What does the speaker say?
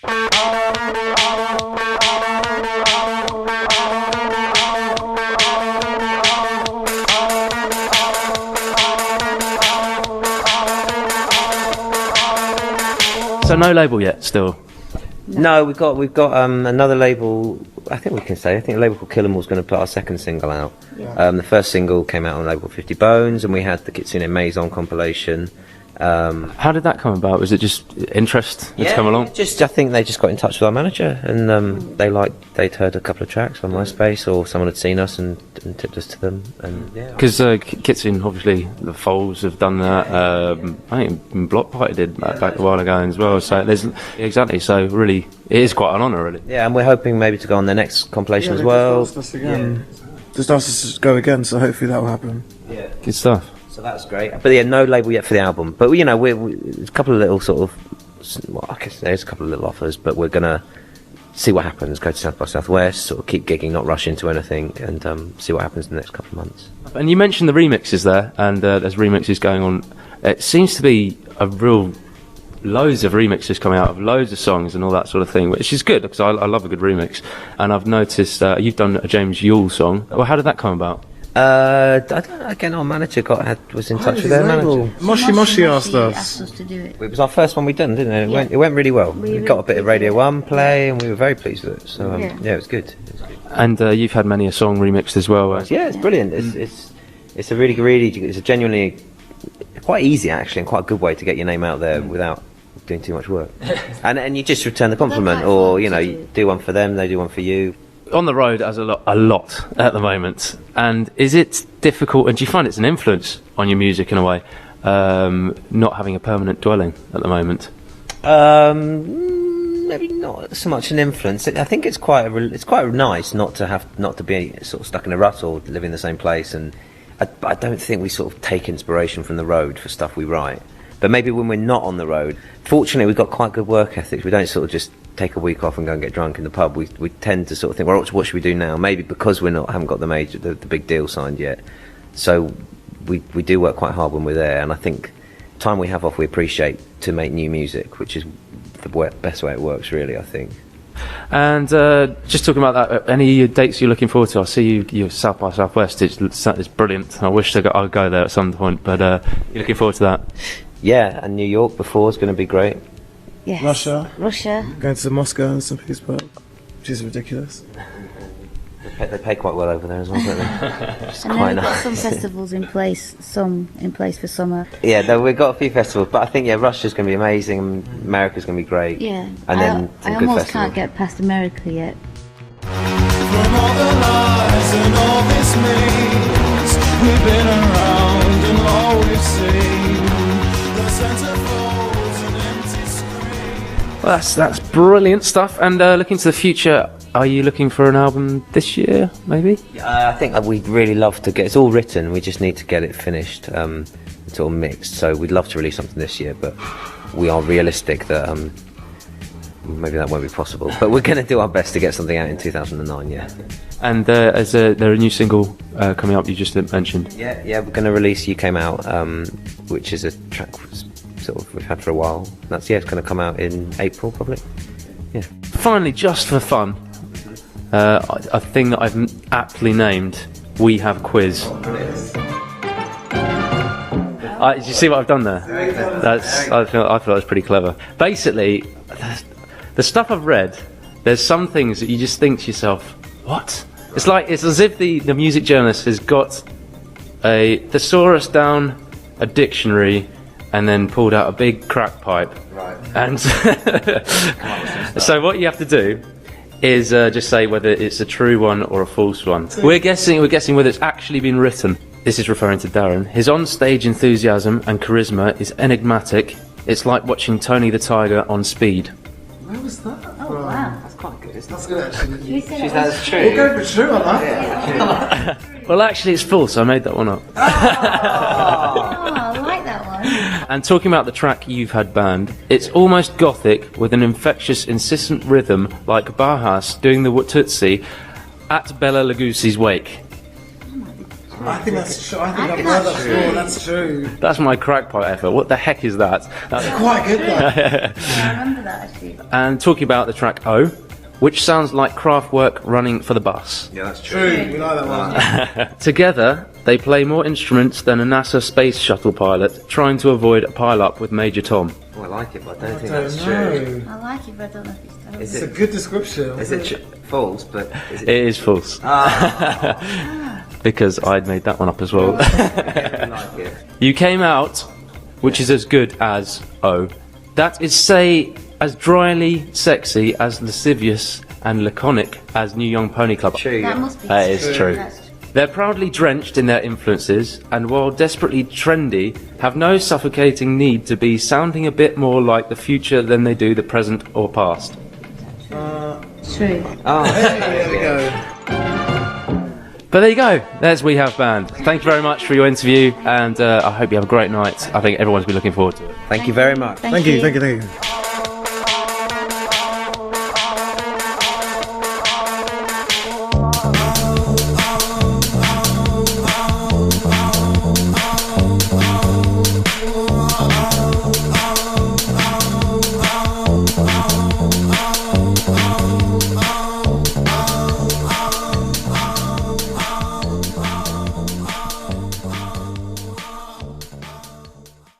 So no label yet, still? No, we've got another label. I think we can say. I think a label called Kill 'Em All's going to put our second single out. Yeah. The first single came out on a label called 50 Bones, and we had the Kitsune Maison compilation. How did that come about? Was it just interest that's come along? I think they just got in touch with our manager, and they'd heard a couple of tracks on MySpace, or someone had seen us and tipped us to them. And because Kitsune, obviously, the Foals have done that. I think Block Party did that back a while ago as well. So So really, it is quite an honour, really. Yeah, and we're hoping maybe to go on their next compilation as well. Just asked us again. Just asked us to go again, so hopefully that will happen. Yeah, good stuff. So that's great. But yeah, no label yet for the album. But we're a couple of little sort of, well, I guess there's a couple of little offers, but we're gonna see what happens. Go to South by Southwest, sort of keep gigging, not rush into anything, and see what happens in the next couple of months. And you mentioned the remixes there, and there's remixes going on. It seems to be loads of remixes coming out of loads of songs and all that sort of thing, which is good because I love a good remix. And I've noticed you've done a James Yule song. Well, how did that come about? I don't know, again, our manager was in touch with their manager. Moshi asked us to do it. It was our first one we'd done, didn't it? It went really well. We got a bit of Radio 1 play, and we were very pleased with it. So it was good. And you've had many a song remixed as well. Yeah, it's brilliant. It's a it's a genuinely quite easy actually, and quite a good way to get your name out there without doing too much work. and you just return the compliment, or you do one for them, they do one for you. On the road as a lot at the moment, and is it difficult, and do you find it's an influence on your music in a way, not having a permanent dwelling at the moment? Maybe not so much an influence. I think it's quite nice not to be sort of stuck in a rut or live in the same place, and I don't think we sort of take inspiration from the road for stuff we write. But maybe when we're not on the road, fortunately we've got quite good work ethics. We don't sort of just take a week off and go and get drunk in the pub. We tend to sort of think, well, what should we do now? Maybe because haven't got the big deal signed yet. So we do work quite hard when we're there, and I think time we have off we appreciate to make new music, which is the best way it works, really, I think. And just talking about that, any dates you're looking forward to? I see you're South by Southwest. It's brilliant. I wish I'd go there at some point, but you're looking forward to that? Yeah, and New York before is going to be great. Yes. Russia. Going to Moscow and St. Petersburg, which is ridiculous. They pay quite well over there as well, don't they? It's and quite then we've got nice. some festivals in place, for summer. Yeah, we've got a few festivals, but I think Russia's going to be amazing, and America's going to be great. Yeah, and then I almost can't get past America yet. From all the lies and all this means, we've been around and all we've seen, the centerfolds and empty screens. Well, that's brilliant stuff. And looking to the future, are you looking for an album this year, maybe? I think we'd really love to get. It's all written. We just need to get it finished, it's all mixed. So we'd love to release something this year, but we are realistic that maybe that won't be possible. But we're going to do our best to get something out in 2009. Yeah. And there's a new single coming up. You just mentioned. Yeah. We're going to release "You Came Out," which is a track sort of we've had for a while. It's going to come out in April probably. Yeah. Finally, just for fun. A thing that I've aptly named, We Have Quiz. Did you see what I've done there? I feel that's pretty clever. Basically, the stuff I've read, there's some things that you just think to yourself, what? It's as if the music journalist has got a thesaurus down, a dictionary, and then pulled out a big crack pipe. Right. And so what you have to do is just say whether it's a true one or a false one. We're guessing whether it's actually been written. This is referring to Darren. His on-stage enthusiasm and charisma is enigmatic. It's like watching Tony the Tiger on speed. Where was that? Oh, wow. That's quite good. That's good, actually. That's true. We'll go for true on that. Well, actually, it's false. I made that one up. Oh, I like that one. And talking about the track You've Had Banned, it's almost gothic with an infectious, insistent rhythm like Bajas doing the Tootsie at Bela Lugosi's wake. I think that's true. I think I I've think heard that's that before. That's true. That's my crackpot effort. What the heck is that? That's- Quite good, though. I remember that actually. and talking about the track O, which sounds like Kraftwerk running for the bus. Yeah, that's true. True, we like that one. Together, they play more instruments than a NASA space shuttle pilot trying to avoid a pile-up with Major Tom. Oh, I like it, but I don't I think don't that's true. know. I like it, but I don't know if it's terrible. Is It's a it? good description. Is it false? But is It it? is false. Ah, Because I'd made that one up as well. I like it. You came out, which is as good as O. That is, say, as dryly sexy, as lascivious and laconic as New Young Pony Club. True. That must be That is true. That's true. They're proudly drenched in their influences, and while desperately trendy, have no suffocating need to be sounding a bit more like the future than they do the present or past. True. Oh, There we go. But there you go. There's We Have Band. Thank you very much for your interview, and I hope you have a great night. I think everyone's been looking forward to it. thank you very much. Thank you, thank you, thank you.